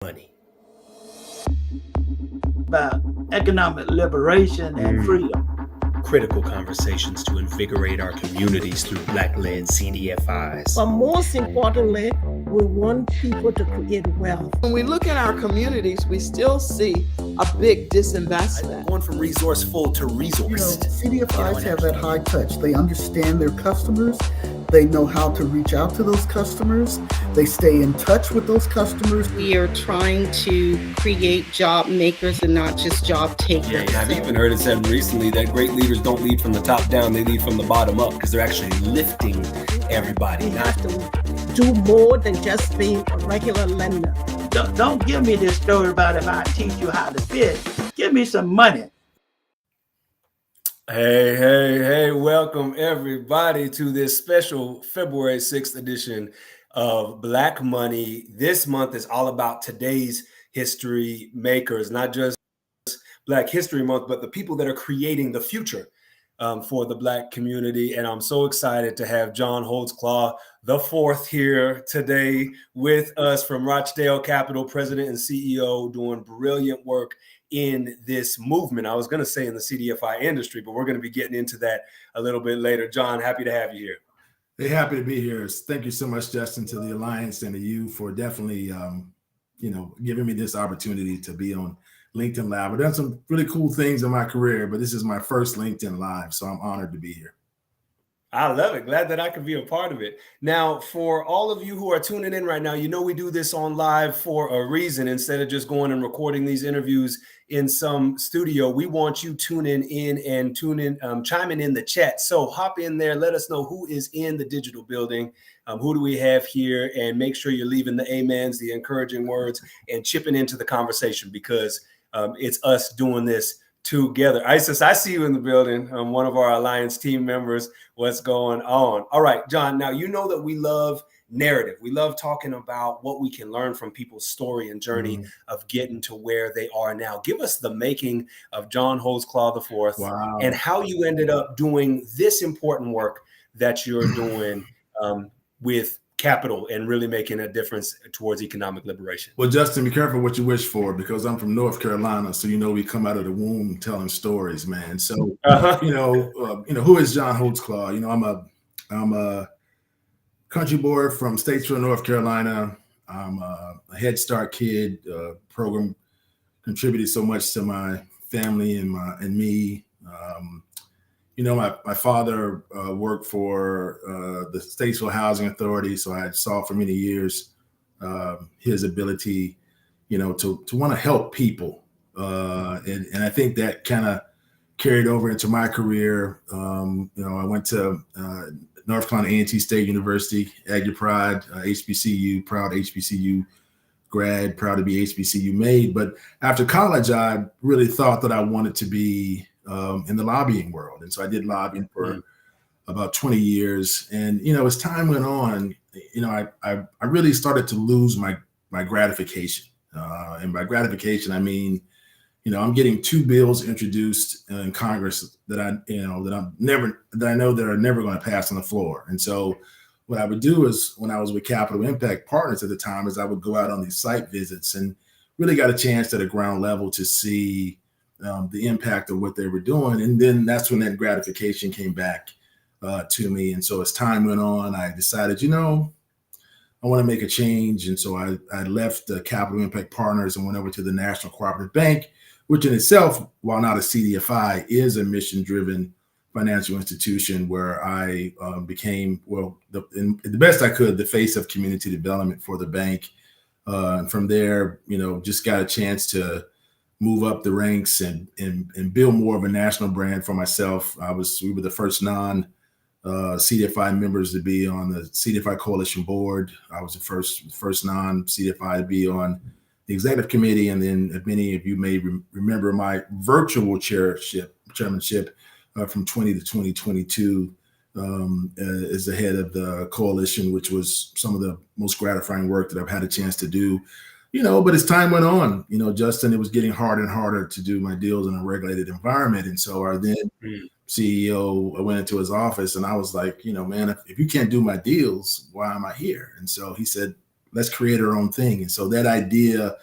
money. About economic liberation and freedom. Critical conversations to invigorate our communities through Black-led CDFIs. But most importantly, we want people to create wealth. When we look at our communities, we still see a big disinvestment. Going from resourceful to resourced. CDFIs have that high touch. They understand their customers. They know how to reach out to those customers. They stay in touch with those customers. We are trying to create job makers and not just job takers. Yeah, I've even heard it said recently that great leaders don't lead from the top down, they lead from the bottom up because they're actually lifting everybody. We have to do more than just being a regular lender. Don't give me this story about if I teach you how to fish. Give me some money. Hey, welcome everybody to this special February 6th edition of Black Money. This month is all about today's history makers, not just Black History Month, but the people that are creating the future for the Black community. And I'm so excited to have John Holdsclaw IV here today with us from Rochdale Capital, President and CEO, doing brilliant work in this movement. I was going to say in the CDFI industry, but we're going to be getting into that a little bit later. John, happy to have you here. Hey, happy to be here. Thank you so much, Justin, to the Alliance and to you for definitely, giving me this opportunity to be on LinkedIn Live. I've done some really cool things in my career, but this is my first LinkedIn Live, so I'm honored to be here. I love it. Glad that I could be a part of it. Now, for all of you who are tuning in right now, we do this on live for a reason. Instead of just going and recording these interviews in some studio, we want you chiming in the chat. So hop in there. Let us know who is in the digital building. Who do we have here? And make sure you're leaving the amens, the encouraging words, and chipping into the conversation because it's us doing this together. Isis, I see you in the building. One of our Alliance team members. What's going on? All right, John, now you know that we love narrative. We love talking about what we can learn from people's story and journey of getting to where they are now. Give us the making of John Holdsclaw IV and how you ended up doing this important work that you're doing with capital and really making a difference towards economic liberation. Well, Justin, be careful what you wish for because I'm from North Carolina, so we come out of the womb telling stories, man. So who is John Holdsclaw? I'm a country boy from Statesville, North Carolina. I'm a Head Start kid. Program contributed so much to my family and me. My father worked for the Statesville Housing Authority, so I saw for many years his ability, to want to help people, and I think that kind of carried over into my career. I went to North Carolina A&T State University, Aggie Pride, HBCU, proud HBCU grad, proud to be HBCU made. But after college, I really thought that I wanted to be in the lobbying world. And so I did lobbying for about 20 years. And, as time went on, I really started to lose my gratification. And by gratification, I mean, I'm getting two bills introduced in Congress that I know that are never going to pass on the floor. And so what I would do is when I was with Capital Impact Partners at the time is I would go out on these site visits and really got a chance at a ground level to see the impact of what they were doing. And then that's when that gratification came back to me. And so as time went on, I decided, I want to make a change. And so I left Capital Impact Partners and went over to the National Cooperative Bank, which in itself, while not a CDFI, is a mission-driven financial institution where I became, the best I could, the face of community development for the bank. And from there, just got a chance to move up the ranks and build more of a national brand for myself. We were the first non-CDFI members to be on the CDFI Coalition Board. I was the first non-CDFI to be on the executive committee. And then, if many of you may remember, my virtual chairmanship from 20 to 2022 as the head of the coalition, which was some of the most gratifying work that I've had a chance to do. But as time went on, Justin, it was getting harder and harder to do my deals in a regulated environment. And so our then CEO, I went into his office and I was like, man, if you can't do my deals, why am I here? And so he said, let's create our own thing. And so that idea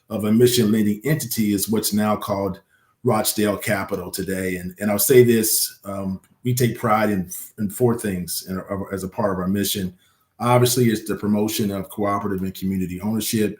of a mission lending entity is what's now called Rochdale Capital today. And I'll say this, we take pride in four things as a part of our mission. Obviously, it's the promotion of cooperative and community ownership,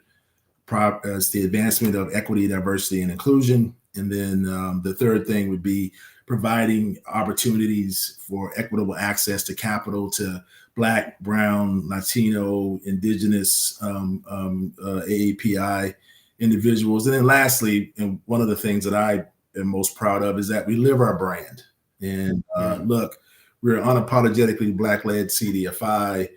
as the advancement of equity, diversity, and inclusion. And then the third thing would be providing opportunities for equitable access to capital to Black, Brown, Latino, Indigenous, AAPI individuals. And then lastly, and one of the things that I am most proud of is that we live our brand. And look, we're unapologetically Black-led CDFI.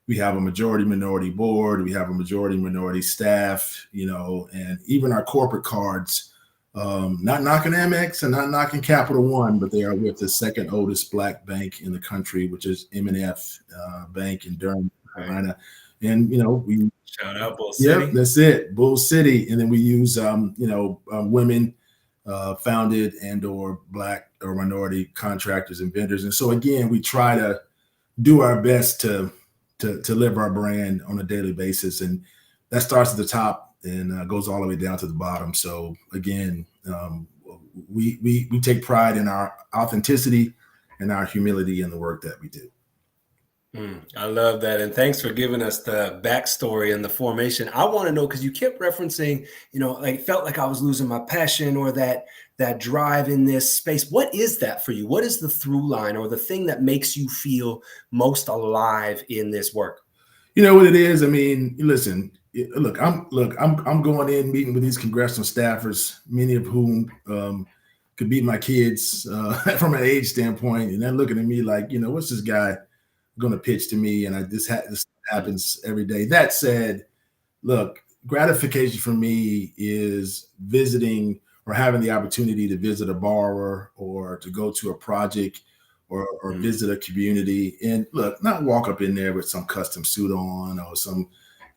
We have a majority minority board. We have a majority minority staff, and even our corporate cards, not knocking Amex and not knocking Capital One, but they are with the second oldest Black bank in the country, which is M&F Bank in Durham, Carolina. And, we shout out Bull City. Yep, that's it, Bull City. And then we use, women founded and or Black or minority contractors and vendors. And so again, we try to do our best to live our brand on a daily basis. And that starts at the top and goes all the way down to the bottom. So again, we take pride in our authenticity and our humility in the work that we do. I love that. And thanks for giving us the backstory and the formation. I want to know, because you kept referencing, felt like I was losing my passion or that drive in this space. What is that for you? What is the through line or the thing that makes you feel most alive in this work? You know what it is? I mean, listen, I'm going in meeting with these congressional staffers, many of whom could be my kids from an age standpoint. And they're looking at me like, what's this guy going to pitch to me? And this happens every day. That said, look, gratification for me is visiting or having the opportunity to visit a borrower or to go to a project or visit a community and look, not walk up in there with some custom suit on or some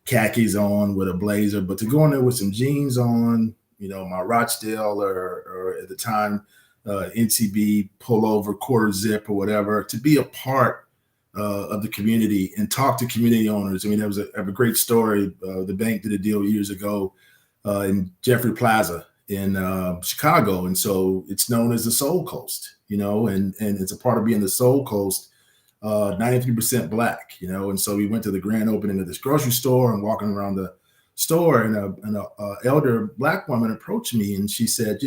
khakis on with a blazer, but to go in there with some jeans on, my Rochdale or at the time, NCB pullover, quarter zip or whatever, to be a part of the community and talk to community owners. I mean, there was a great story. The bank did a deal years ago in Jeffrey Plaza in Chicago. And so it's known as the Soul Coast, and it's a part of being the Soul Coast, 93% Black, and so we went to the grand opening of this grocery store and walking around the store and an elder Black woman approached me and she said,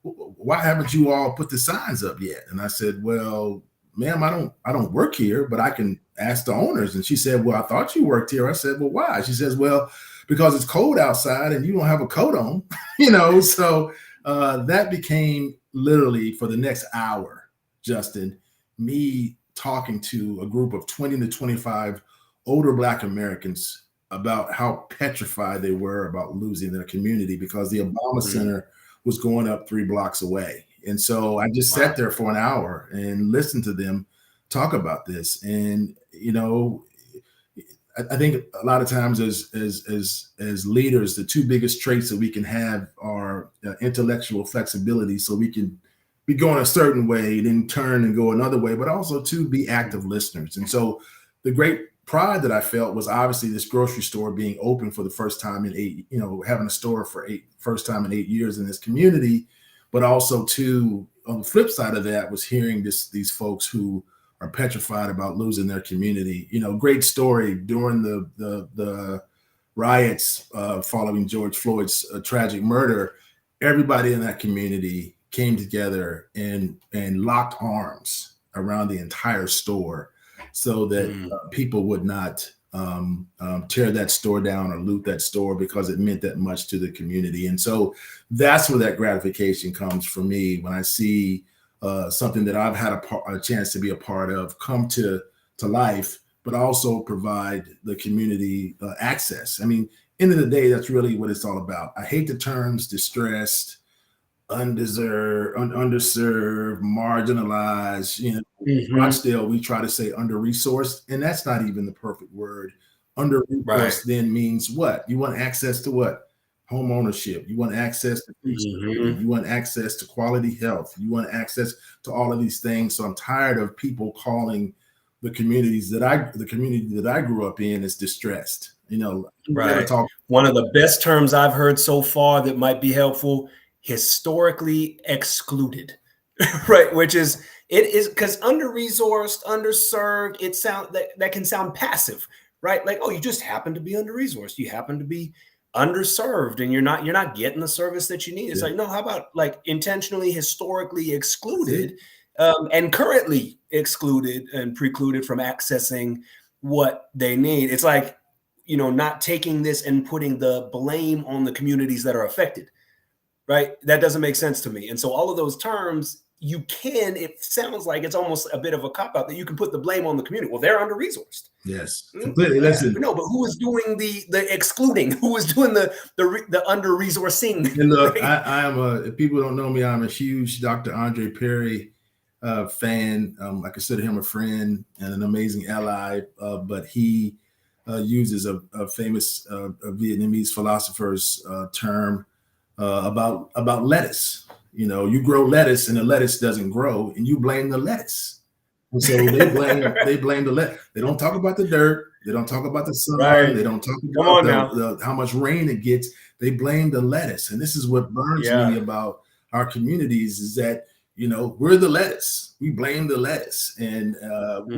why haven't you all put the signs up yet? And I said, well, ma'am, I don't work here, but I can ask the owners. And she said, well, I thought you worked here. I said, well, why? She says, well, because it's cold outside and you don't have a coat on, so that became literally for the next hour, Justin, me talking to a group of 20 to 25 older Black Americans about how petrified they were about losing their community because the Obama Center was going up 3 blocks away. And so I just sat there for an hour and listened to them talk about this. And, I think a lot of times as leaders, the two biggest traits that we can have are intellectual flexibility. So we can be going a certain way, then turn and go another way, but also to be active listeners. And so the great pride that I felt was obviously this grocery store being open for the first time in having a store for first time in 8 years in this community. But also, too, on the flip side of that was hearing these folks who are petrified about losing their community. Great story during the riots following George Floyd's tragic murder. Everybody in that community came together and locked arms around the entire store so that people would not tear that store down or loot that store because it meant that much to the community. And so that's where that gratification comes for me when I see something that I've had a chance to be a part of come to life, but also provide the community access. I mean, end of the day, that's really what it's all about. I hate the terms distressed, undeserved, underserved, marginalized. Rochdale, we try to say under-resourced, and that's not even the perfect word. Under-resourced then means what? You want access to what? Home ownership. You want access to you want access to quality health. You want access to all of these things. So I'm tired of people calling the community that I grew up in as distressed. You know, never Right. talk. One of the best terms I've heard so far that might be helpful, historically excluded. Right, which is it is because under-resourced, underserved, it sound that can sound passive, right? Like, oh, you just happen to be under-resourced, you happen to be underserved, and you're not getting the service that you need. It's Yeah. like, no, how about like intentionally, historically See? excluded, and currently excluded and precluded from accessing what they need. It's like, not taking this and putting the blame on the communities that are affected, right? That doesn't make sense to me. And so all of those terms, it sounds like it's almost a bit of a cop-out that you can put the blame on the community. Well, they're under-resourced. Yes, completely. Yeah, Listen, no, but who is doing the excluding? Who is doing the under-resourcing? and look, Right? I am if people don't know me, I'm a huge Dr. Andre Perry fan. I consider him a friend and an amazing ally. But he uses a famous Vietnamese philosopher's term about lettuce. You grow lettuce and the lettuce doesn't grow, and you blame the lettuce. And so they blame the lettuce. They don't talk about the dirt. They don't talk about the sun. Right. They don't talk Come on about how much rain it gets. They blame the lettuce. And this is what burns me about our communities is that, we're the lettuce. We blame the lettuce. And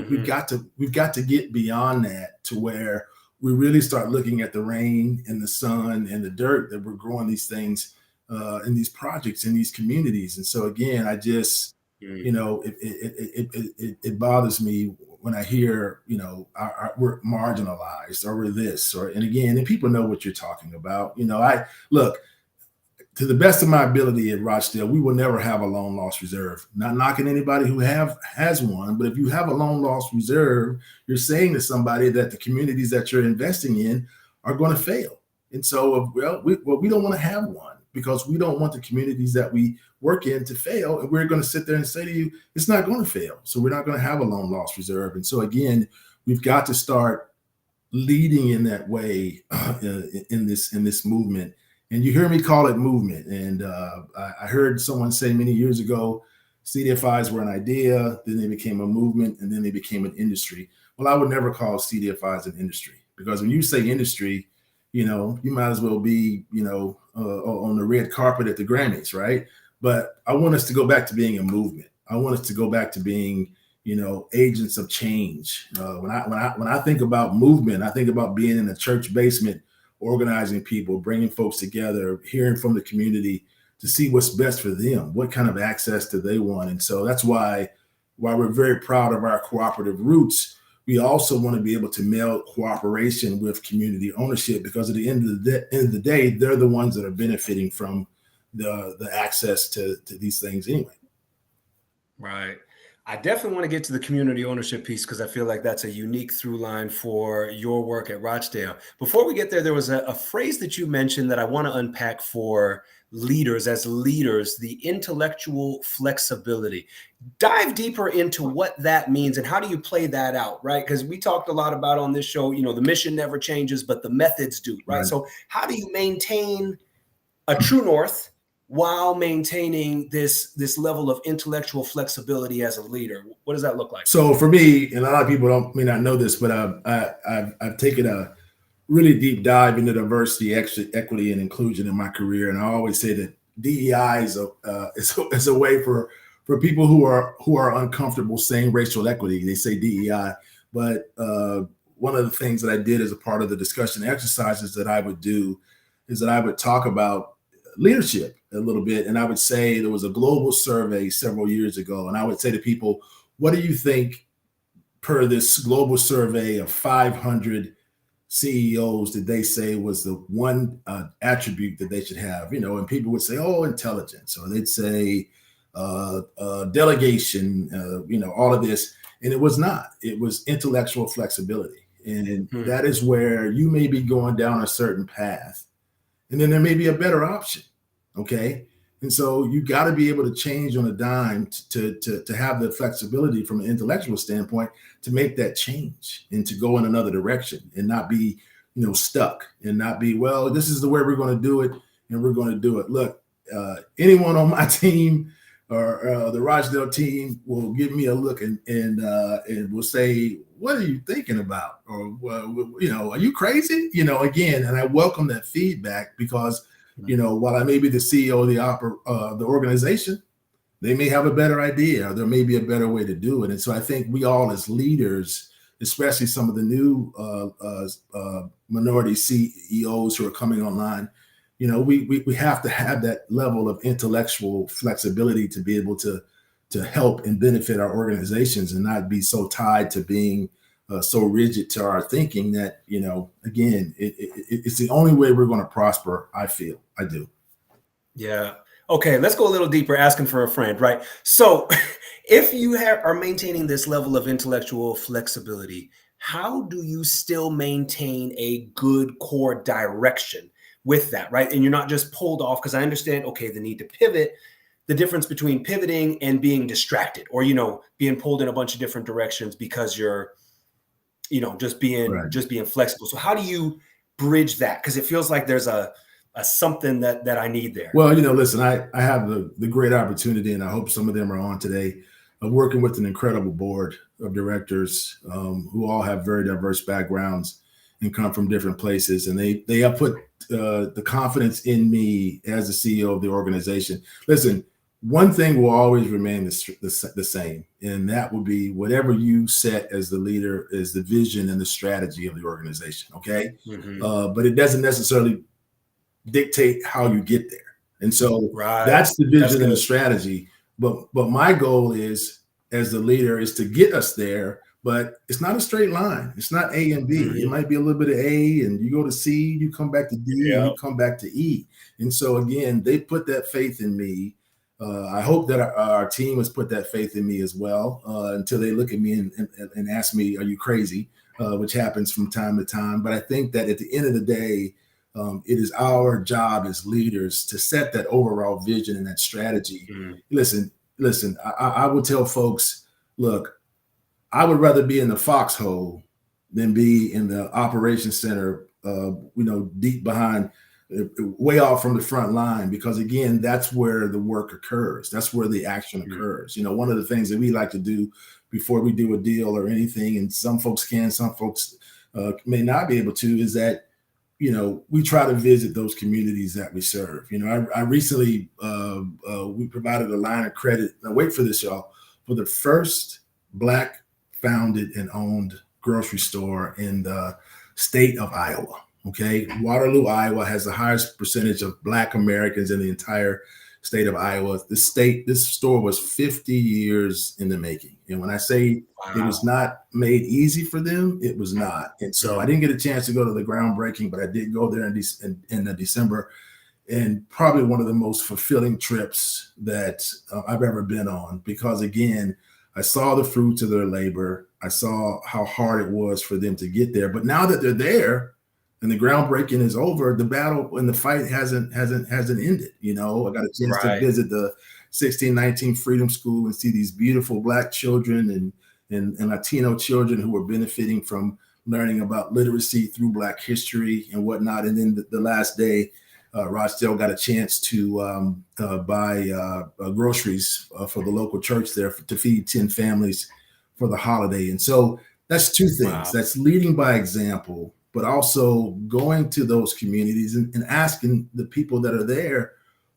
we've got to get beyond that to where we really start looking at the rain and the sun and the dirt that we're growing these things in these projects in these communities. And so again, I just, it bothers me when I hear, we're marginalized or we're this, and again, people know what you're talking about. I look, to the best of my ability at Rochdale, we will never have a loan loss reserve. Not knocking anybody who has one, but if you have a loan loss reserve, you're saying to somebody that the communities that you're investing in are going to fail. And so, we don't want to have one because we don't want the communities that we work in to fail. And we're going to sit there and say to you, it's not going to fail. So we're not going to have a loan loss reserve. And so again, we've got to start leading in that way in this movement. And you hear me call it movement. And I heard someone say many years ago, CDFIs were an idea, then they became a movement, and then they became an industry. Well, I would never call CDFIs an industry because when you say industry, you might as well be, on the red carpet at the Grammys, right? But I want us to go back to being a movement. I want us to go back to being, agents of change. When I think about movement, I think about being in a church basement, organizing people, bringing folks together, hearing from the community to see what's best for them. What kind of access do they want? And so that's why, while we're very proud of our cooperative roots, we also want to be able to meld cooperation with community ownership, because at the end of the day, they're the ones that are benefiting from the access to these things anyway. Right. I definitely want to get to the community ownership piece because I feel like that's a unique through line for your work at Rochdale. Before we get there was a phrase that you mentioned that I want to unpack for leaders, the intellectual flexibility. Dive deeper into what that means and how do you play that out, right? Because we talked a lot about on this show, the mission never changes, but the methods do, right? So how do you maintain a true north while maintaining this level of intellectual flexibility as a leader? What does that look like? So for me, and a lot of people may not know this, but I've taken a really deep dive into diversity, equity, and inclusion in my career, and I always say that DEI is a way for people who are uncomfortable saying racial equity. They say DEI, but one of the things that I did as a part of the discussion exercises that I would do is that I would talk about leadership a little bit. And I would say there was a global survey several years ago. And I would say to people, what do you think per this global survey of 500 CEOs did they say was the one attribute that they should have? And people would say, oh, intelligence, or they'd say delegation, all of this. And it was not. It was intellectual flexibility. And that is where you may be going down a certain path, and then there may be a better option. Okay. And so you got to be able to change on a dime to have the flexibility from an intellectual standpoint to make that change and to go in another direction and not be, stuck and not be, well, this is the way we're going to do it and we're going to do it. Look, anyone on my team the Rochdale team will give me a look and will say, "What are you thinking about?" Or, "Are you crazy?" Again, and I welcome that feedback because, while I may be the CEO of the organization, they may have a better idea, or there may be a better way to do it. And so I think we all as leaders, especially some of the new minority CEOs who are coming online, we have to have that level of intellectual flexibility to be able to help and benefit our organizations and not be so tied to being so rigid to our thinking that, again, it's the only way we're going to prosper. I do. Yeah. Okay, let's go a little deeper, asking for a friend, right? So if you are maintaining this level of intellectual flexibility, how do you still maintain a good core direction with that, right? And you're not just pulled off, because I understand, okay, the need to pivot, the difference between pivoting and being distracted, or, being pulled in a bunch of different directions because you're, just being flexible. So how do you bridge that? Because it feels like there's a something that I need there. Well, listen, I have the great opportunity, and I hope some of them are on today, of working with an incredible board of directors who all have very diverse backgrounds and come from different places. And they have put the confidence in me as the CEO of the organization. Listen, one thing will always remain the same, and that will be whatever you set as the leader is the vision and the strategy of the organization. Okay. Mm-hmm. But it doesn't necessarily dictate how you get there. And so that's the vision and the strategy. But my goal is, as the leader, is to get us there, but it's not a straight line. It's not A and B. Mm-hmm. It might be a little bit of A, and you go to C, you come back to D, and you come back to E. And so again, they put that faith in me. I hope that our team has put that faith in me as well, until they look at me and ask me, "Are you crazy?" Which happens from time to time. But I think that at the end of the day, it is our job as leaders to set that overall vision and that strategy. Mm-hmm. Listen, I would tell folks, look, I would rather be in the foxhole than be in the operations center, deep behind, way off from the front line, because again, that's where the work occurs. That's where the action occurs. One of the things that we like to do before we do a deal or anything, and some folks can, some folks may not be able to, is that we try to visit those communities that we serve. I recently, we provided a line of credit. Now wait for this, y'all, for the first Black founded and owned grocery store in the state of Iowa. Okay. Waterloo, Iowa has the highest percentage of Black Americans in the entire state of Iowa. This store was 50 years in the making. And when I say it was not made easy for them, it was not. And so I didn't get a chance to go to the groundbreaking, but I did go there in December, and probably one of the most fulfilling trips that I've ever been on, because again, I saw the fruits of their labor. I saw how hard it was for them to get there. But now that they're there and the groundbreaking is over, the battle and the fight hasn't ended. I got a chance to visit the 1619 Freedom School and see these beautiful Black children and Latino children who are benefiting from learning about literacy through Black history and whatnot. And then the last day, Rochdale got a chance to buy groceries for the local church there to feed 10 families for the holiday. And so that's two things. Wow. That's leading by example, but also going to those communities and asking the people that are there,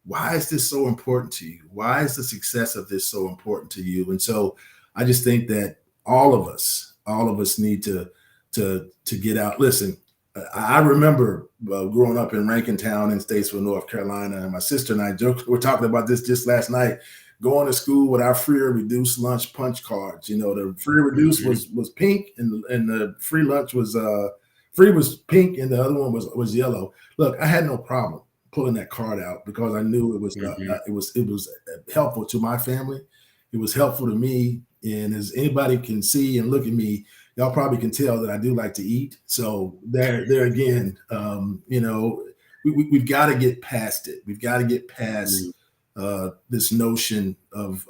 why is this so important to you? Why is the success of this so important to you? And so I just think that all of us need to get out. Listen, I remember growing up in Rankintown in Statesville, North Carolina, and my sister and I were talking about this just last night, going to school with our free or reduced lunch punch cards. The free or reduced was pink, and the free lunch was free was pink, and the other one was yellow. Look, I had no problem pulling that card out because I knew it was helpful to my family. It was helpful to me, and as anybody can see and look at me, y'all probably can tell that I do like to eat. So there again, we've got to get past it. We've got to get past this notion of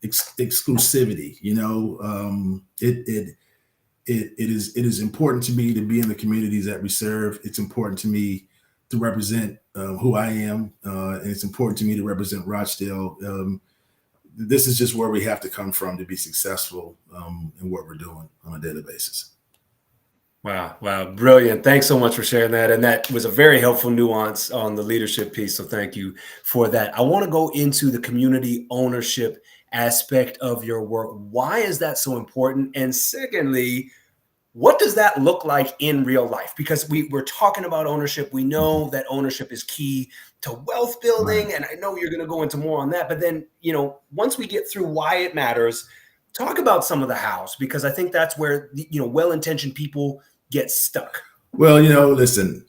exclusivity. It is important to me to be in the communities that we serve. It's important to me to represent who I am, and it's important to me to represent Rochdale. This is just where we have to come from to be successful in what we're doing on a daily basis. Wow. Wow. Brilliant. Thanks so much for sharing that. And that was a very helpful nuance on the leadership piece. So thank you for that. I want to go into the community ownership aspect of your work. Why is that so important? And secondly, what does that look like in real life? Because we're talking about ownership. We know that ownership is key to wealth building. And I know you're going to go into more on that. But then, once we get through why it matters, talk about some of the hows, because I think that's where, well-intentioned people get stuck. Well, listen,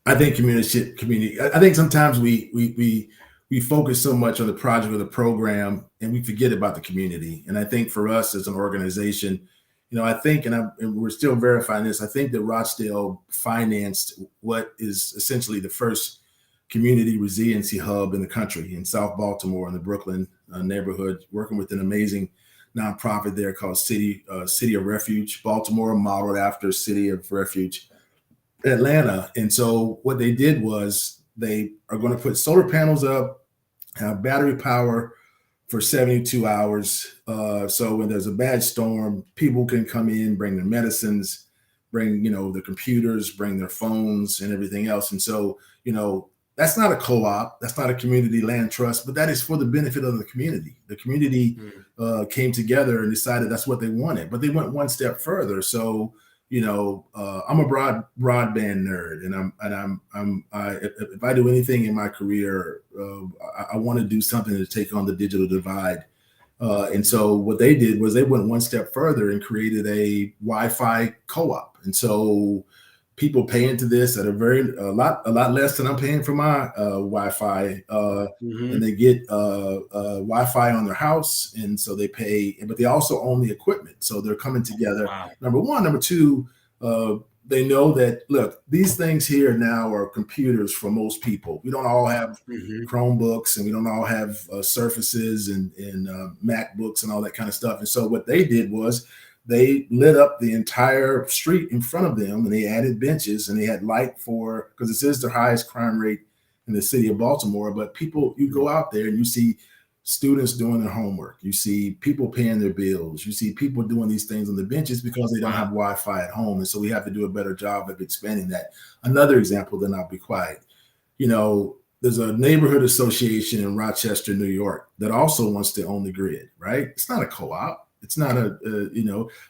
I think community. I think sometimes we focus so much on the project or the program and we forget about the community. And I think for us as an organization, I think, and we're still verifying this, I think that Rochdale financed what is essentially the first community resiliency hub in the country in South Baltimore in the Brooklyn neighborhood, working with an amazing nonprofit there called City of Refuge, Baltimore, modeled after City of Refuge, Atlanta. And so what they did was they are going to put solar panels up, have battery power for 72 hours. So when there's a bad storm, people can come in, bring their medicines, bring, their computers, bring their phones and everything else. And so, that's not a co-op, that's not a community land trust, but that is for the benefit of the community. The community came together and decided that's what they wanted, but they went one step further. So, I'm a broadband nerd, and if I do anything in my career, I want to do something to take on the digital divide. And so what they did was they went one step further and created a Wi-Fi co-op. And so people pay into this at a lot less than I'm paying for my Wi-Fi, and they get Wi-Fi on their house, and so they pay, but they also own the equipment. So they're coming together. Wow. Number one, number two, they know that, look, these things here now are computers for most people. We don't all have Chromebooks, and we don't all have Surfaces and MacBooks and all that kind of stuff. And so what they did was they lit up the entire street in front of them, and they added benches, and they had light because this is the highest crime rate in the city of Baltimore. But people, you go out there and you see students doing their homework. You see people paying their bills. You see people doing these things on the benches because they don't have Wi-Fi at home. And so we have to do a better job of expanding that. Another example, then I'll be quiet. There's a neighborhood association in Rochester, New York, that also wants to own the grid, right? It's not a co-op. It's not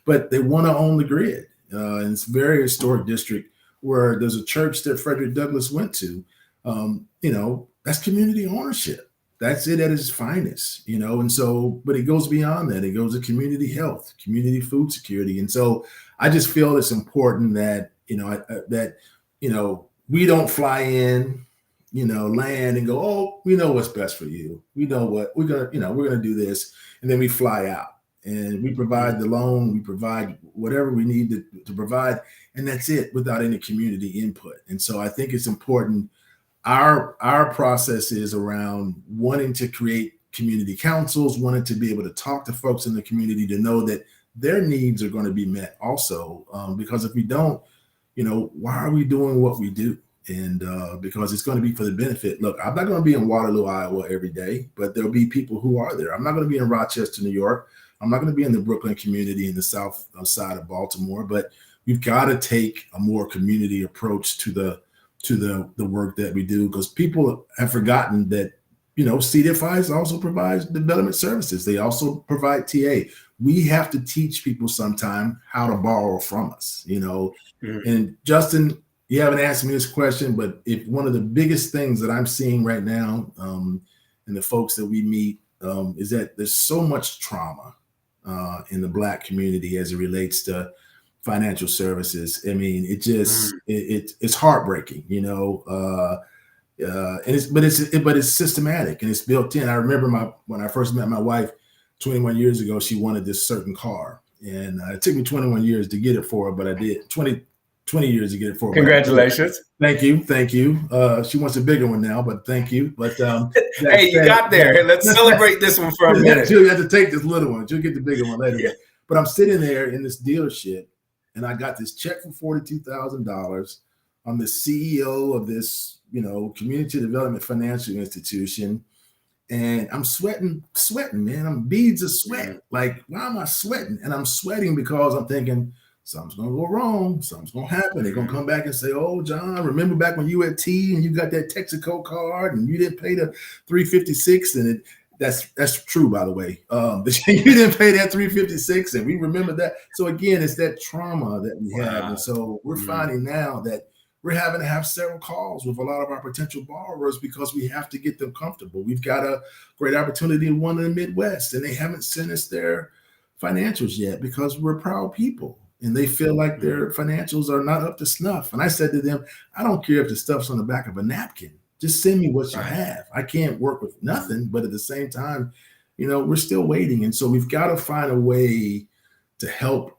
but they want to own the grid. And it's a very historic district where there's a church that Frederick Douglass went to. That's community ownership. That's it at its finest, and so, but it goes beyond that. It goes to community health, community food security. And so I just feel it's important that, we don't fly in, land and go, oh, we know what's best for you. We know what we're going to do this. And then we fly out. And we provide the loan, we provide whatever we need to provide, and that's it, without any community input. And so I think it's important. Our process is around wanting to create community councils, wanting to be able to talk to folks in the community to know that their needs are going to be met also. Because if we don't, why are we doing what we do? And because it's going to be for the benefit. Look, I'm not going to be in Waterloo, Iowa every day, but there'll be people who are there. I'm not going to be in Rochester, New York. I'm not going to be in the Brooklyn community in the south side of Baltimore, but we've got to take a more community approach to the work that we do, because people have forgotten that, CDFIs also provides development services. They also provide TA. We have to teach people sometime how to borrow from us, And Justin, you haven't asked me this question, but if one of the biggest things that I'm seeing right now, and the folks that we meet, is that there's so much trauma in the Black community as it relates to financial services. I mean, it just it's heartbreaking, and it's systematic and it's built in. I remember when I first met my wife 21 years ago, she wanted this certain car, and it took me 21 years to get it for her, but I did 20 years to get it for her. Congratulations. Thank you. She wants a bigger one now, but thank you. But hey, you got there. Let's celebrate this one for a minute. She'll have to take this little one. She'll get the bigger one later. Yeah. But I'm sitting there in this dealership, and I got this check for $42,000 I'm the CEO of this, community development financial institution. And I'm sweating, man. I'm beads of sweat. Like, why am I sweating? And I'm sweating because I'm thinking something's going to go wrong. Something's going to happen. They're going to come back and say, oh, John, remember back when you were at T and you got that Texaco card and you didn't pay the 356? And that's true, by the way. You didn't pay that 356, and we remember that. So again, it's that trauma that we have. And so we're finding now that we're having to have several calls with a lot of our potential borrowers because we have to get them comfortable. We've got a great opportunity in one in the Midwest, and they haven't sent us their financials yet because we're proud people, and they feel like their financials are not up to snuff. And I said to them, I don't care if the stuff's on the back of a napkin. Just send me what you have. I can't work with nothing, but at the same time, we're still waiting. And so we've got to find a way to help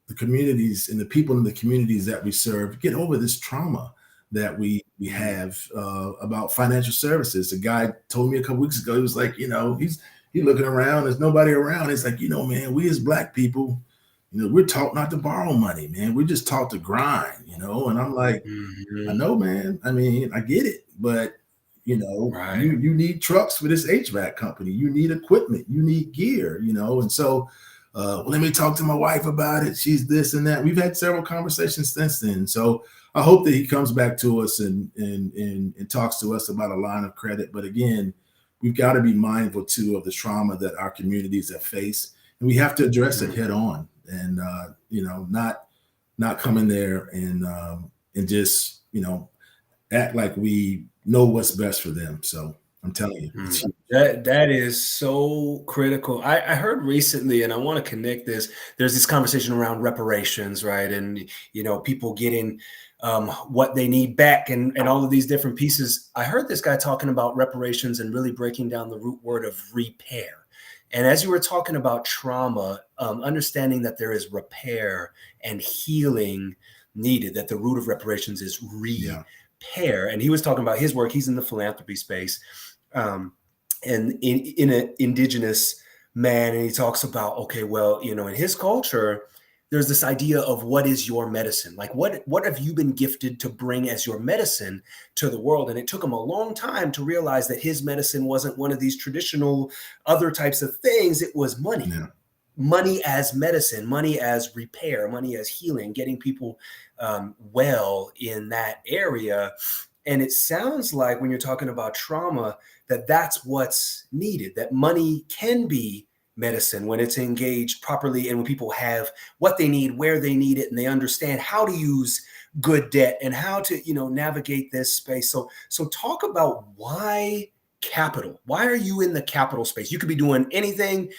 the communities and the people in the communities that we serve get over this trauma that we have about financial services. A guy told me a couple weeks ago, he was like, he's looking around, there's nobody around. It's like, man, we as Black people, we're taught not to borrow money, man. We're just taught to grind, and I'm like, I know, man. I mean, I get it, but you need trucks for this HVAC company. You need equipment, you need gear, and so let me talk to my wife about it. She's this and that. We've had several conversations since then. So I hope that he comes back to us and talks to us about a line of credit. But again, we've got to be mindful too of the trauma that our communities have faced, and we have to address it head on, and not come in there and just act like we know what's best for them. So I'm telling you, that is so critical. I heard recently, and I want to connect this. There's this conversation around reparations, right? And people getting what they need back, and all of these different pieces. I heard this guy talking about reparations and really breaking down the root word of repair. And as you were talking about trauma, understanding that there is repair and healing needed, that the root of reparations is repair. And he was talking about his work. He's in the philanthropy space. And in an indigenous man, and he talks about, okay, well, in his culture, there's this idea of what is your medicine? Like, what have you been gifted to bring as your medicine to the world? And it took him a long time to realize that his medicine wasn't one of these traditional other types of things. It was money. Yeah. Money as medicine, money as repair, money as healing, getting people well in that area. And it sounds like when you're talking about trauma, that's what's needed, that money can be medicine when it's engaged properly and when people have what they need, where they need it, and they understand how to use good debt and how to, navigate this space. So talk about why capital. Why are you in the capital space? You could be doing anything,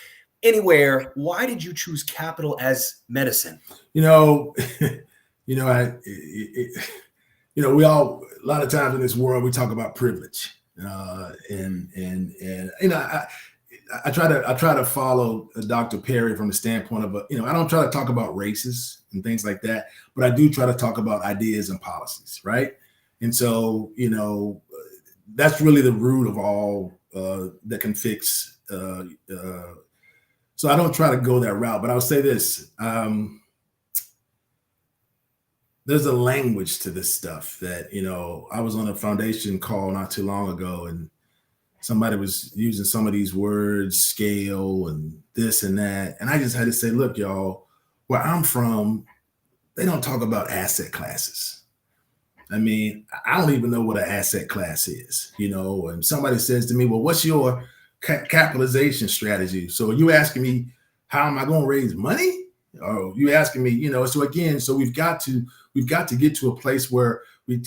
anywhere. Why did you choose capital as medicine? We all, a lot of times in this world, we talk about privilege. I try to follow Dr. Perry from the standpoint of, I don't try to talk about races and things like that, but I do try to talk about ideas and policies, right? And so, that's really the root of all that can fix. So I don't try to go that route, but I'll say this. There's a language to this stuff that, I was on a foundation call not too long ago, and somebody was using some of these words, scale and this and that. And I just had to say, look, y'all, where I'm from, they don't talk about asset classes. I mean, I don't even know what an asset class is, and somebody says to me, well, what's your capitalization strategy? So are you asking me, how am I going to raise money? Or you asking me, so we've got to get to a place where we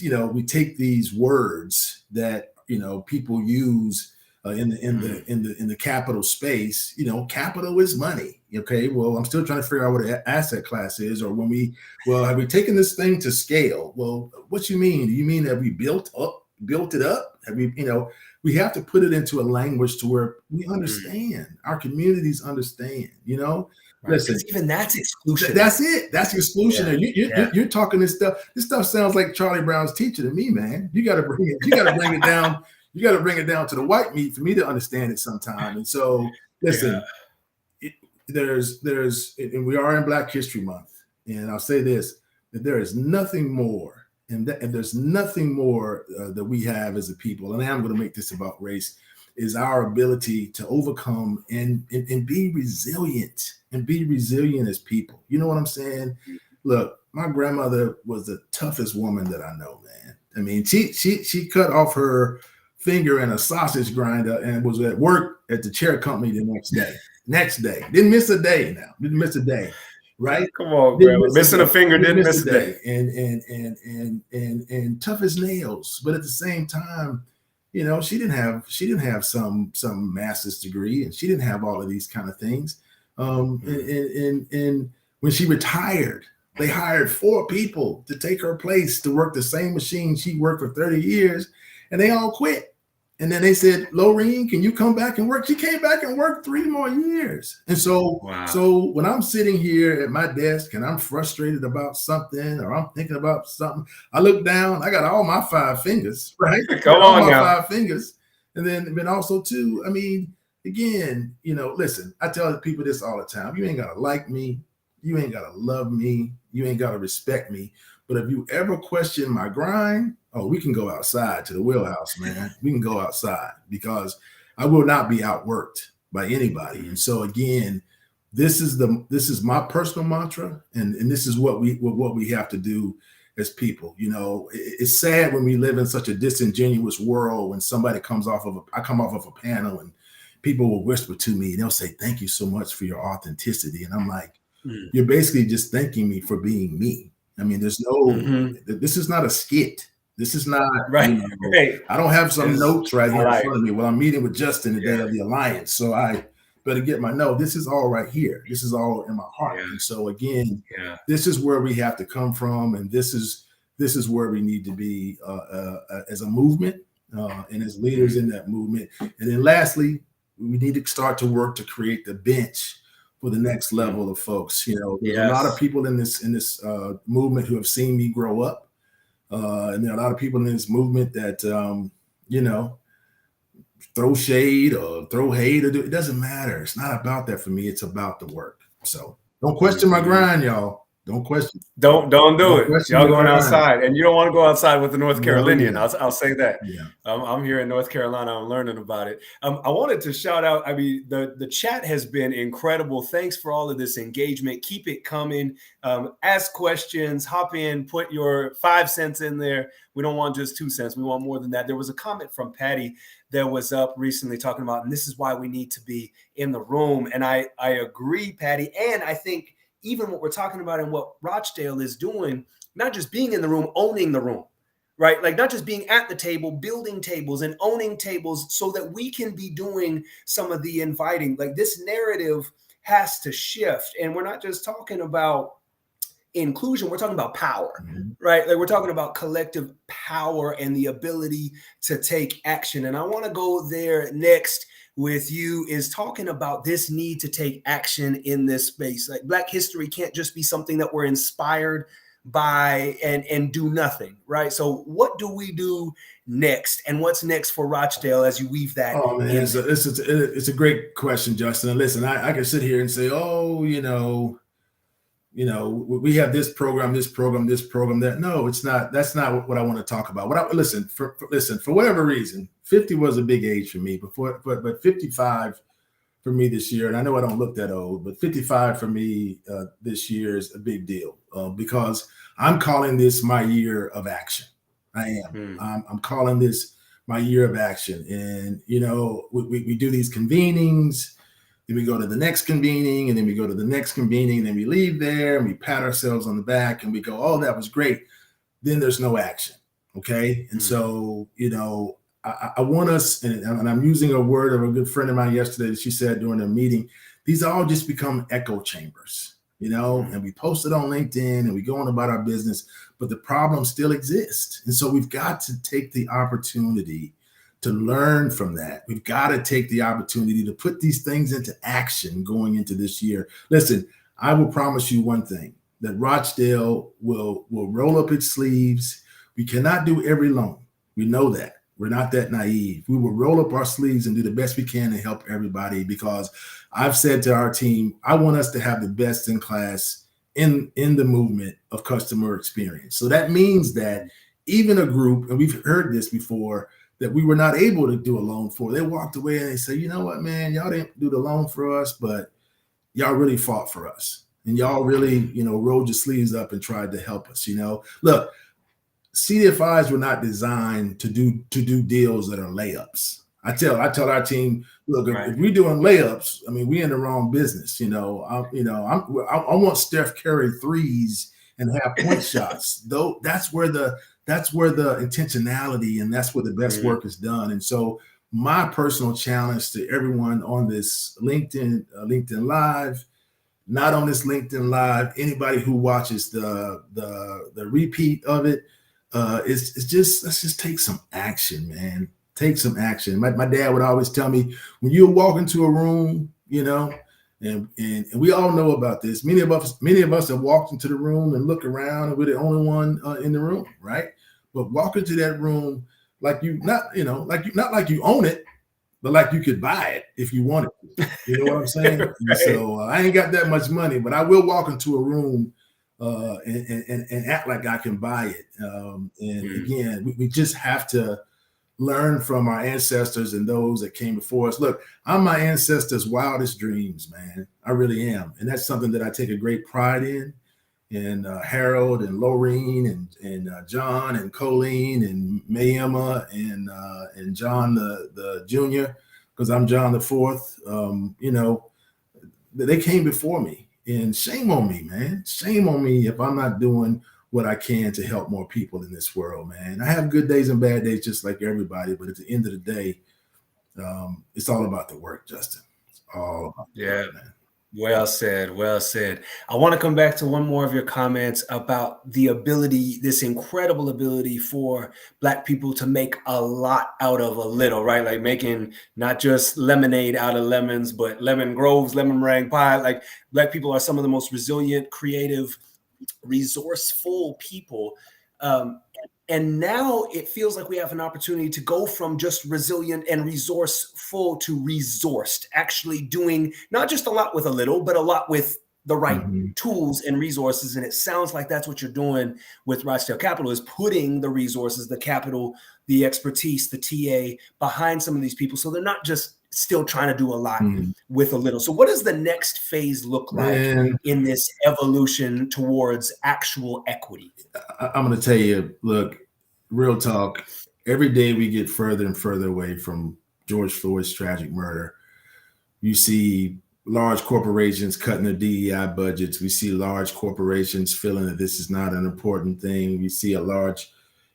take these words that, people use in the capital space. Capital is money. Okay, well, I'm still trying to figure out what an asset class is, or have we taken this thing to scale? Well, what you mean? Do you mean that we built it up? Have we, we have to put it into a language to where we understand, our communities understand, Right. Listen, even that's exclusion. That's it. That's exclusionary. You're talking this stuff. This stuff sounds like Charlie Brown's teacher to me, man. You got to bring it down. You got to bring it down to the white meat for me to understand it sometime. And so, listen, and we are in Black History Month, and I'll say this: that there is nothing more and there's nothing more that we have as a people, and I am going to make this about race, is our ability to overcome and be resilient as people. You know what I'm saying? Look, my grandmother was the toughest woman that I know, man. I mean, she cut off her finger in a sausage grinder and was at work at the chair company the next day. Didn't miss a day now. Didn't miss a day. Right? Come on, grandma. Missing a finger didn't miss a day. And tough as nails. But at the same time, you know, she didn't have some master's degree, and she didn't have all of these kind of things. And when she retired, they hired 4 people to take her place to work the same machine she worked for 30 years, and they all quit. And then they said, Lorene, can you come back and work? She came back and worked 3 more years. And so, So when I'm sitting here at my desk and I'm frustrated about something, or I'm thinking about something, I look down, I got all my 5 fingers, right? Come on now. 5 fingers. And then also too, I mean, again, you know, listen, I tell people this all the time. You ain't got to like me. You ain't got to love me. You ain't got to respect me. But if you ever question my grind, oh, we can go outside to the wheelhouse, man. We can go outside, because I will not be outworked by anybody. And so again, this is my personal mantra, and this is what we have to do as people. You know, it's sad when we live in such a disingenuous world when somebody comes off of I come off of a panel and people will whisper to me and they'll say, "Thank you so much for your authenticity." And I'm like, you're basically just thanking me for being me. I mean, there's no, this is not a skit. This is not, right. You know, Right. I don't have some notes right here in front of me. Well, I'm meeting with Justin the day of the Alliance, so I better get my note. This is all right here. This is all in my heart. Yeah. And so again, this is where we have to come from, and this is where we need to be as a movement and as leaders in that movement. And then lastly, we need to start to work to create the bench for the next level of folks. You know, there's a lot of people in this movement who have seen me grow up. And there are a lot of people in this movement that, you know, throw shade or throw hate, or it doesn't matter. It's not about that for me. It's about the work. So don't question my grind, y'all. Don't question. Don't do it. Y'all going outside, and you don't want to go outside with the North Carolinian. I'll say that. Yeah. I'm here in North Carolina. I'm learning about it. I wanted to shout out. I mean, the chat has been incredible. Thanks for all of this engagement. Keep it coming. Ask questions. Hop in. Put your 5 cents in there. We don't want just 2 cents. We want more than that. There was a comment from Patty that was up recently talking about, and this is why we need to be in the room. And I agree, Patty. And I think even what we're talking about and what Rochdale is doing, not just being in the room, owning the room, right? Like not just being at the table, building tables and owning tables so that we can be doing some of the inviting. Like this narrative has to shift. And we're not just talking about inclusion, we're talking about power, right? Like we're talking about collective power and the ability to take action. And I want to go there next with you, is talking about this need to take action in this space. Like Black history can't just be something that we're inspired by and do nothing, right? So what do we do next, and what's next for Rochdale as you weave that? Oh man, it's a great question, Justin. And listen, I can sit here and say, oh, you know, we have this program, that. No, it's not. That's not what I want to talk about. Listen, for whatever reason, 50 was a big age for me before, but 55 for me this year, and I know I don't look that old, but 55 for me this year is a big deal because I'm calling this my year of action. I am. I'm calling this my year of action, and you know, we do these convenings. Then we go to the next convening, and then we go to the next convening, and then we leave there and we pat ourselves on the back and we go, oh, that was great. Then there's no action. Okay. And so, you know, I want us, and I'm using a word of a good friend of mine yesterday that she said during a meeting, these all just become echo chambers, you know, and we post it on LinkedIn and we go on about our business, but the problem still exists. And so we've got to take the opportunity to learn from that. We've got to take the opportunity to put these things into action going into this year. Listen, I will promise you one thing, that Rochdale will roll up its sleeves. We cannot do every loan. We know that. We're not that naive. We will roll up our sleeves and do the best we can to help everybody, because I've said to our team, I want us to have the best in class in the movement of customer experience. So that means that even a group, and we've heard this before, that we were not able to do a loan for, they walked away and they said, you know what, man, y'all didn't do the loan for us, but y'all really fought for us. And y'all really, you know, rolled your sleeves up and tried to help us. You know, look, CDFIs were not designed to do deals that are layups. I tell our team, look, if we're doing layups, I mean, we in the wrong business. You know, I want Steph Curry threes and have point shots. Though that's where the intentionality and that's where the best work is done. And so my personal challenge to everyone on this LinkedIn Live, not on this LinkedIn Live, anybody who watches the repeat of it, is just, let's just take some action, man. Take some action. My dad would always tell me, when you walk into a room, you know, and we all know about this. Many of us have walked into the room and look around and we're the only one in the room, right? But walk into that room like not like you own it, but like you could buy it if you wanted to. You know what I'm saying? Right. So I ain't got that much money, but I will walk into a room and act like I can buy it. Again, we just have to learn from our ancestors and those that came before us. Look, I'm my ancestors' wildest dreams, man. I really am. And that's something that I take a great pride in. And Harold and Lorene and John and Colleen and Mayemma and John the Junior, because I'm John the Fourth. You know, they came before me, and shame on me, man. Shame on me if I'm not doing what I can to help more people in this world, man. I have good days and bad days just like everybody, but at the end of the day, it's all about the work, Justin. It's all about the work, man. Well said. Well said. I want to come back to one more of your comments about the ability, this incredible ability for Black people to make a lot out of a little, right? Like making not just lemonade out of lemons, but lemon groves, lemon meringue pie. Like Black people are some of the most resilient, creative, resourceful people. And now it feels like we have an opportunity to go from just resilient and resourceful to resourced, actually doing not just a lot with a little, but a lot with the right tools and resources. And it sounds like that's what you're doing with Rochdale Capital, is putting the resources, the capital, the expertise, the TA behind some of these people. So they're not just still trying to do a lot with a little. So what does the next phase look like in this evolution towards actual equity? I'm going to tell you, look, real talk, every day we get further and further away from George Floyd's tragic murder. You see large corporations cutting their DEI budgets. We see large corporations feeling that this is not an important thing. We see a large,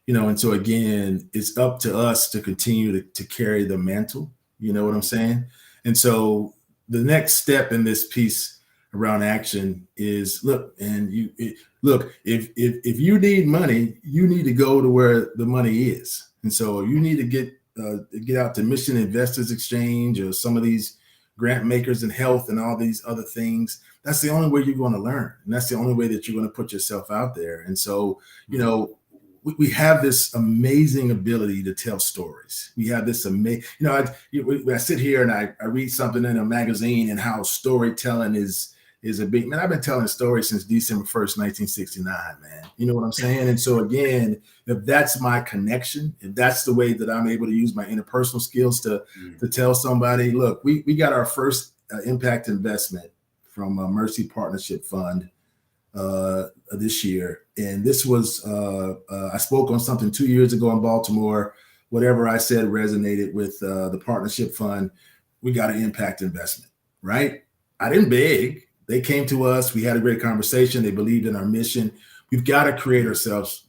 you know, and so again, it's up to us to continue to carry the mantle. You know what I'm saying? And so the next step in this piece around action is, look, and if you need money, you need to go to where the money is. And so you need to get out to Mission Investors Exchange or some of these grant makers in health and all these other things. That's the only way you're going to learn. And that's the only way that you're going to put yourself out there. And so, you know, we have this amazing ability to tell stories. We have this amazing, you know, I sit here and I read something in a magazine and how storytelling is a big, man, I've been telling stories since December 1st, 1969, man. You know what I'm saying? And so again, if that's my connection, if that's the way that I'm able to use my interpersonal skills to tell somebody, look, we got our first impact investment from a Mercy Partnership Fund this year. And this was, I spoke on something 2 years ago in Baltimore. Whatever I said resonated with the partnership fund. We got an impact investment, right? I didn't beg. They came to us. We had a great conversation. They believed in our mission. We've got to create ourselves,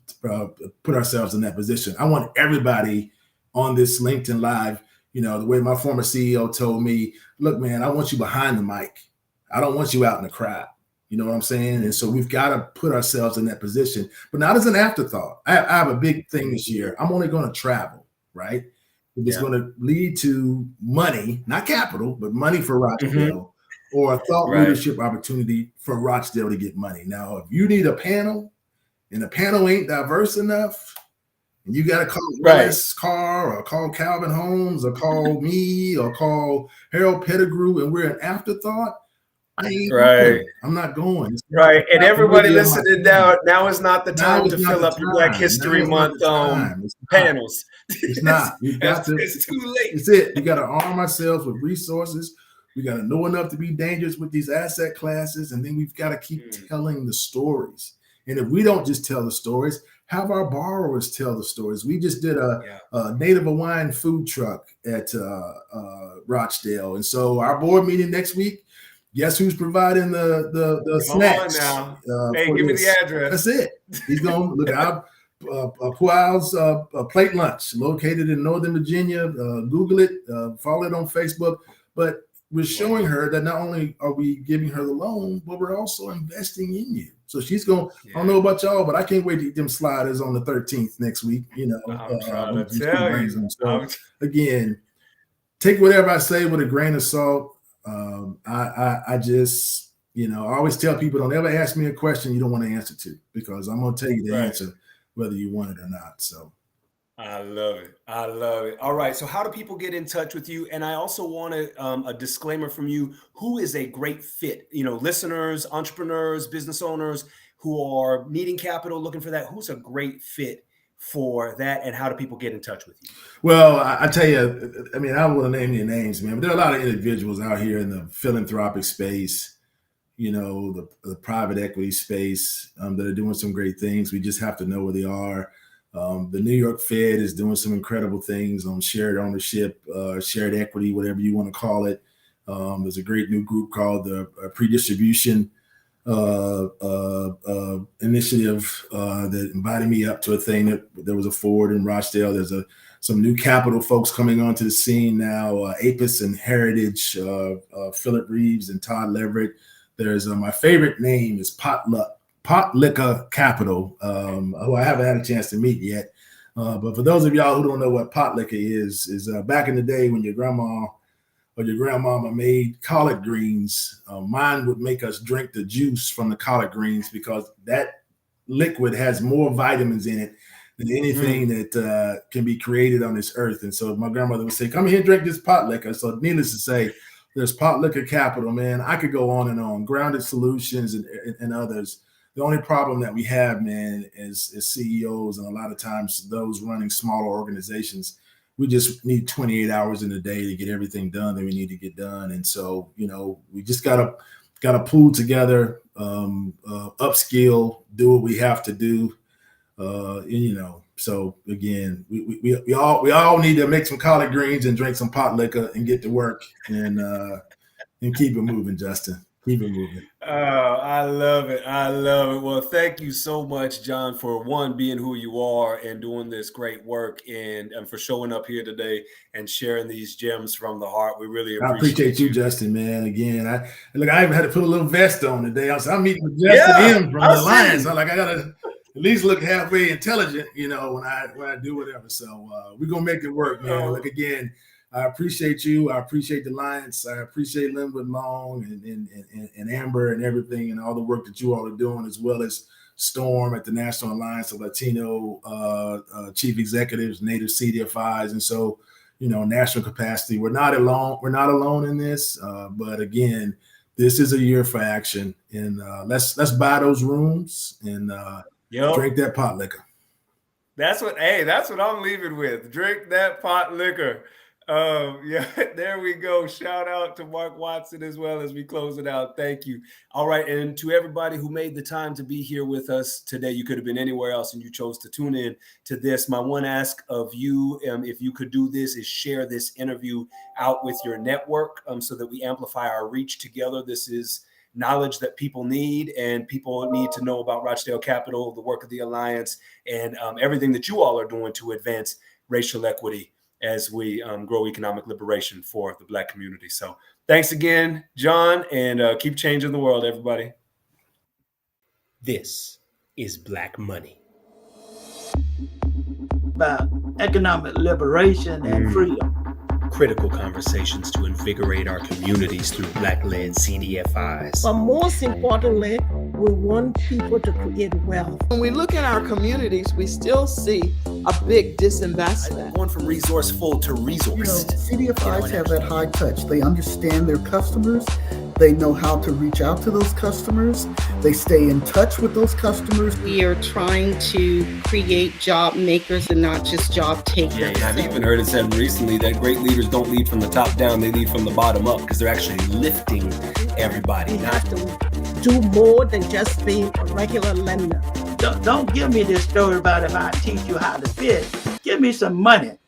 put ourselves in that position. I want everybody on this LinkedIn Live, you know, the way my former CEO told me, look, man, I want you behind the mic. I don't want you out in the crowd. You know what I'm saying? And so we've got to put ourselves in that position, but not as an afterthought. I have a big thing this year. I'm only going to travel, right? It's going to lead to money, not capital, but money for Rochdale, or a thought leadership opportunity for Rochdale to get money. Now, if you need a panel and the panel ain't diverse enough, and you got to call Willis Carr or call Calvin Holmes or call me or call Harold Pettigrew, and we're an afterthought, I ain't Right. going. I'm not going. Right. And everybody really on my listening time. now is not the Now time is to not fill the up your Black time. History Now is not Month the time. It's not. panels. It's not. We got to. It's too late. It's it. We got to arm ourselves with resources. We got to know enough to be dangerous with these asset classes, and then we've got to keep telling the stories. And if we don't just tell the stories, have our borrowers tell the stories. We just did a Native Hawaiian food truck at Rochdale, and so our board meeting next week. Guess who's providing the snacks? Come on now. Hey, give me the address. That's it. He's going to look out. Pual's plate lunch, located in Northern Virginia. Google it, follow it on Facebook. But we're showing her that not only are we giving her the loan, but we're also investing in you. So she's going. I don't know about y'all, but I can't wait to eat them sliders on the 13th next week. You know, I'm trying to tell you. So again, take whatever I say with a grain of salt. I just, I always tell people, don't ever ask me a question you don't want to answer to, because I'm going to tell you the answer whether you want it or not. So I love it. I love it. All right. So how do people get in touch with you? And I also want a disclaimer from you. Who is a great fit? Listeners, entrepreneurs, business owners who are needing capital, looking for that. Who's a great fit for that? And how do people get in touch with you? Well, I tell you, I don't want to name any names, man, but there are a lot of individuals out here in the philanthropic space, the private equity space that are doing some great things. We just have to know where they are. The New York Fed is doing some incredible things on shared ownership, shared equity, whatever you want to call it. There's a great new group called the Predistribution Initiative that invited me up to a thing that there was a forward in Rochdale. There's some new capital folks coming onto the scene now, Apis and Heritage, Philip Reeves and Todd Leverett. There's my favorite name is Potlicker Capital, who I haven't had a chance to meet yet. But for those of y'all who don't know what Potlicker is back in the day when your grandma or your grandmama made collard greens, mine would make us drink the juice from the collard greens because that liquid has more vitamins in it than anything that can be created on this earth. And so my grandmother would say, come here and drink this Potlicker. So needless to say, there's Potlicker Capital, man. I could go on and on. Grounded Solutions and others. The only problem that we have, man, is CEOs and a lot of times those running smaller organizations, we just need 28 hours in a day to get everything done that we need to get done. And so, we just gotta pull together, upskill, do what we have to do. So again, we all need to make some collard greens and drink some pot liquor and get to work and keep it moving, Justin. Keep it moving. Oh, I love it. I love it. Well, thank you so much, John, for being who you are and doing this great work and for showing up here today and sharing these gems from the heart. We really appreciate you, Justin, man. Again, I even had to put a little vest on today. I'm meeting with Justin M from the Alliance. I gotta at least look halfway intelligent, when I do whatever. So we're gonna make it work, man. Again, I appreciate you. I appreciate the Alliance. I appreciate Linwood Long and Amber and everything and all the work that you all are doing, as well as Storm at the National Alliance of Latino Chief Executives, Native CDFIs. And so, national capacity. We're not alone. We're not alone in this. But again, this is a year for action. And let's buy those rooms and drink that pot liquor. That's what I'm leaving with. Drink that pot liquor. There we go. Shout out to Mark Watson as well as we close it out. Thank you. All right. And to everybody who made the time to be here with us today, you could have been anywhere else and you chose to tune in to this. My one ask of you, if you could do this, is share this interview out with your network so that we amplify our reach together. This is knowledge that people need, and people need to know about Rochdale Capital, the work of the Alliance, and everything that you all are doing to advance racial equity as we grow economic liberation for the Black community. So thanks again, John, and keep changing the world, everybody. This is Black Money. About economic liberation and freedom. Critical conversations to invigorate our communities through Black-led CDFIs. But most importantly, we want people to create wealth. When we look at our communities, we still see a big disinvestment. Going from resourceful to resourced. CDFIs have that high touch. They understand their customers. They know how to reach out to those customers. They stay in touch with those customers. We are trying to create job makers and not just job takers. Yeah, I've even heard it said recently that great leaders don't lead from the top down, they lead from the bottom up because they're actually lifting everybody. You have to do more than just being a regular lender. Don't give me this story about if I teach you how to fish. Give me some money.